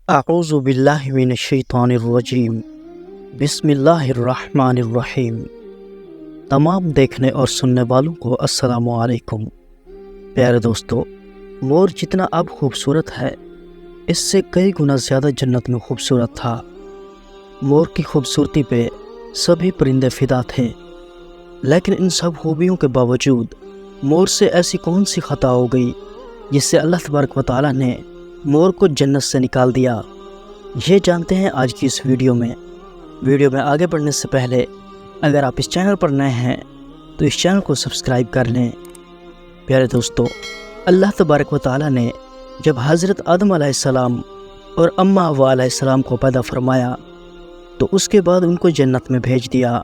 اعوذ باللہ من الشیطان الرجیم بسم اللہ الرحمن الرحیم۔ تمام دیکھنے اور سننے والوں کو السلام علیکم۔ پیارے دوستو، مور جتنا اب خوبصورت ہے اس سے کئی گنا زیادہ جنت میں خوبصورت تھا۔ مور کی خوبصورتی پہ سبھی پرندے فدا تھے، لیکن ان سب خوبیوں کے باوجود مور سے ایسی کون سی خطا ہو گئی جس سے اللہ تبارک و تعالیٰ نے مور کو جنت سے نکال دیا؟ یہ جانتے ہیں آج کی اس ویڈیو میں آگے بڑھنے سے پہلے اگر آپ اس چینل پر نئے ہیں تو اس چینل کو سبسکرائب کر لیں۔ پیارے دوستو، اللہ تبارک و تعالیٰ نے جب حضرت آدم علیہ السلام اور اماں حوا علیہ السلام کو پیدا فرمایا تو اس کے بعد ان کو جنت میں بھیج دیا۔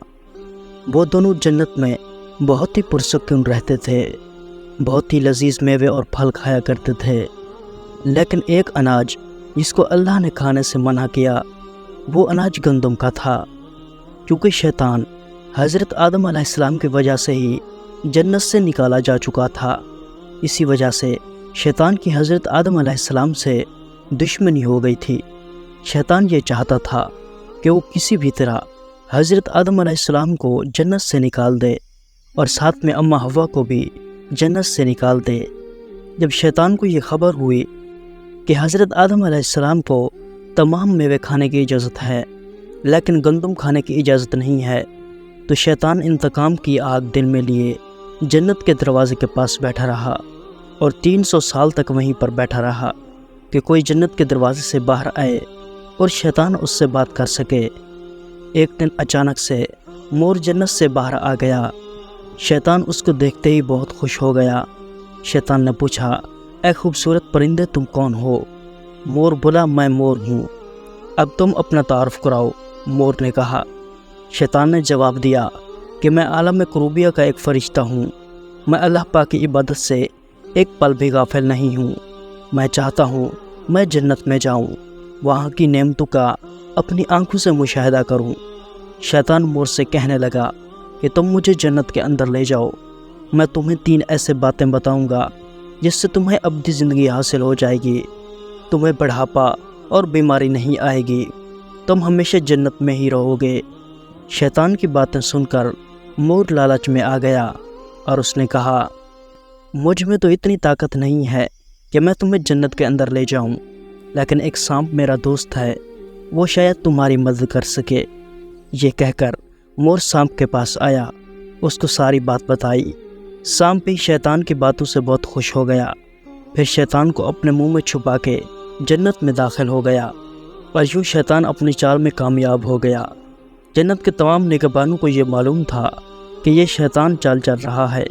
وہ دونوں جنت میں بہت ہی پرسکون رہتے تھے، بہت ہی لذیذ میوے اور پھل کھایا کرتے تھے، لیکن ایک اناج جس کو اللہ نے کھانے سے منع کیا وہ اناج گندم کا تھا، کیونکہ شیطان حضرت آدم علیہ السلام کی وجہ سے ہی جنت سے نکالا جا چکا تھا۔ اسی وجہ سے شیطان کی حضرت آدم علیہ السلام سے دشمنی ہو گئی تھی۔ شیطان یہ چاہتا تھا کہ وہ کسی بھی طرح حضرت آدم علیہ السلام کو جنت سے نکال دے اور ساتھ میں اماں حوا کو بھی جنت سے نکال دے۔ جب شیطان کو یہ خبر ہوئی کہ حضرت آدم علیہ السلام کو تمام میوے کھانے کی اجازت ہے لیکن گندم کھانے کی اجازت نہیں ہے، تو شیطان انتقام کی آگ دل میں لیے جنت کے دروازے کے پاس بیٹھا رہا اور 300 سال تک وہیں پر بیٹھا رہا کہ کوئی جنت کے دروازے سے باہر آئے اور شیطان اس سے بات کر سکے۔ ایک دن اچانک سے مور جنت سے باہر آ گیا۔ شیطان اس کو دیکھتے ہی بہت خوش ہو گیا۔ شیطان نے پوچھا، اے خوبصورت پرندے تم کون ہو؟ مور بولا، میں مور ہوں، اب تم اپنا تعارف کراؤ۔ مور نے کہا، شیطان نے جواب دیا کہ میں عالم کروبیہ کا ایک فرشتہ ہوں، میں اللہ پاک کی عبادت سے ایک پل بھی غافل نہیں ہوں، میں چاہتا ہوں میں جنت میں جاؤں، وہاں کی نعمتوں کا اپنی آنکھوں سے مشاہدہ کروں۔ شیطان مور سے کہنے لگا کہ تم مجھے جنت کے اندر لے جاؤ، میں تمہیں 3 ایسے باتیں بتاؤں گا جس سے تمہیں ابدی زندگی حاصل ہو جائے گی، تمہیں بڑھاپا اور بیماری نہیں آئے گی، تم ہمیشہ جنت میں ہی رہو گے۔ شیطان کی باتیں سن کر مور لالچ میں آ گیا اور اس نے کہا، مجھ میں تو اتنی طاقت نہیں ہے کہ میں تمہیں جنت کے اندر لے جاؤں، لیکن ایک سانپ میرا دوست ہے، وہ شاید تمہاری مدد کر سکے۔ یہ کہہ کر مور سانپ کے پاس آیا، اس کو ساری بات بتائی۔ سانپ بھی شیطان کی باتوں سے بہت خوش ہو گیا، پھر شیطان کو اپنے منہ میں چھپا کے جنت میں داخل ہو گیا اور یوں شیطان اپنی چال میں کامیاب ہو گیا۔ جنت کے تمام نگہبانوں کو یہ معلوم تھا کہ یہ شیطان چال چل رہا ہے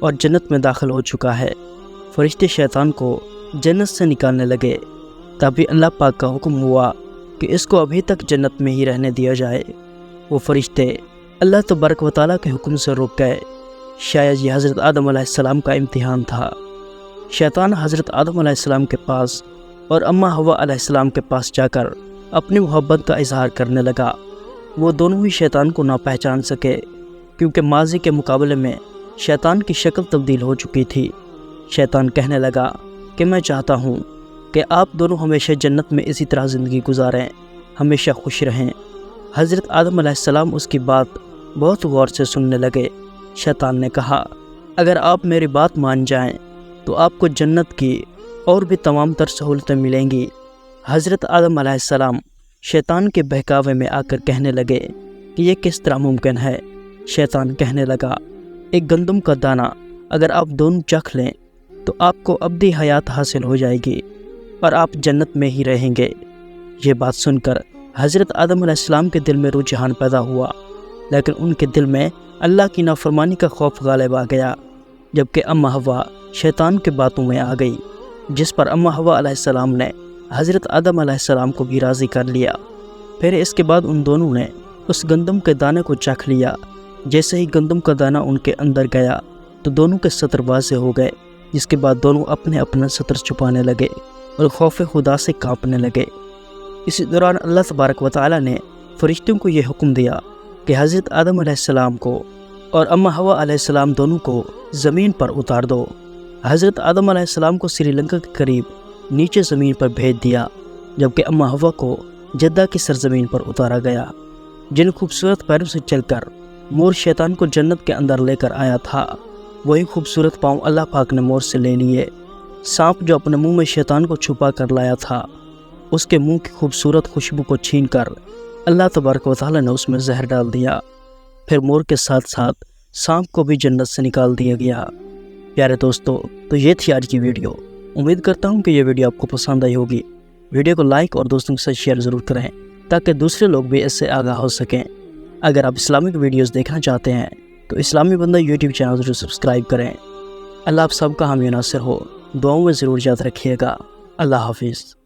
اور جنت میں داخل ہو چکا ہے۔ فرشتے شیطان کو جنت سے نکالنے لگے، تبھی اللہ پاک کا حکم ہوا کہ اس کو ابھی تک جنت میں ہی رہنے دیا جائے۔ وہ فرشتے اللہ تبارک و تعالیٰ کے حکم سے رک گئے۔ شاید یہ حضرت آدم علیہ السلام کا امتحان تھا۔ شیطان حضرت آدم علیہ السلام کے پاس اور اماں حوا علیہ السلام کے پاس جا کر اپنی محبت کا اظہار کرنے لگا۔ وہ دونوں ہی شیطان کو نہ پہچان سکے، کیونکہ ماضی کے مقابلے میں شیطان کی شکل تبدیل ہو چکی تھی۔ شیطان کہنے لگا کہ میں چاہتا ہوں کہ آپ دونوں ہمیشہ جنت میں اسی طرح زندگی گزاریں، ہمیشہ خوش رہیں۔ حضرت آدم علیہ السلام اس کی بات بہت غور سے سننے لگے۔ شیطان نے کہا، اگر آپ میری بات مان جائیں تو آپ کو جنت کی اور بھی تمام تر سہولتیں ملیں گی۔ حضرت آدم علیہ السلام شیطان کے بہکاوے میں آ کر کہنے لگے کہ یہ کس طرح ممکن ہے؟ شیطان کہنے لگا، ایک گندم کا دانہ اگر آپ دونوں چکھ لیں تو آپ کو ابدی حیات حاصل ہو جائے گی اور آپ جنت میں ہی رہیں گے۔ یہ بات سن کر حضرت آدم علیہ السلام کے دل میں رجحان پیدا ہوا، لیکن ان کے دل میں اللہ کی نافرمانی کا خوف غالب آ گیا، جبکہ اماں حوا شیطان کے باتوں میں آ گئی، جس پر اماں حوا علیہ السلام نے حضرت آدم علیہ السلام کو بھی راضی کر لیا۔ پھر اس کے بعد ان دونوں نے اس گندم کے دانے کو چکھ لیا۔ جیسے ہی گندم کا دانہ ان کے اندر گیا تو دونوں کے سطر واضح ہو گئے، جس کے بعد دونوں اپنے اپنا سطر چھپانے لگے اور خوف خدا سے کانپنے لگے۔ اسی دوران اللہ تبارک و تعالیٰ نے فرشتوں کو یہ حکم دیا کہ حضرت آدم علیہ السلام کو اور اماں حوا علیہ السلام دونوں کو زمین پر اتار دو۔ حضرت آدم علیہ السلام کو سری لنکا کے قریب نیچے زمین پر بھیج دیا جبکہ اما ہوا کو جدہ کی سرزمین پر اتارا گیا۔ جن خوبصورت پیروں سے چل کر مور شیطان کو جنت کے اندر لے کر آیا تھا، وہی خوبصورت پاؤں اللہ پاک نے مور سے لے لیے۔ سانپ جو اپنے منہ میں شیطان کو چھپا کر لایا تھا، اس کے منہ کی خوبصورت خوشبو کو چھین کر اللہ تبارک و تعالیٰ نے اس میں زہر ڈال دیا۔ پھر مور کے ساتھ ساتھ سانپ کو بھی جنت سے نکال دیا گیا۔ پیارے دوستو، تو یہ تھی آج کی ویڈیو۔ امید کرتا ہوں کہ یہ ویڈیو آپ کو پسند آئی ہوگی۔ ویڈیو کو لائک اور دوستوں کے ساتھ شیئر ضرور کریں تاکہ دوسرے لوگ بھی اس سے آگاہ ہو سکیں۔ اگر آپ اسلامک ویڈیوز دیکھنا چاہتے ہیں تو اسلامی بندہ یوٹیوب چینل ضرور سبسکرائب کریں۔ اللہ آپ سب کا حامی و ناصر ہو۔ دعاؤں میں ضرور یاد رکھیے گا۔ اللہ حافظ۔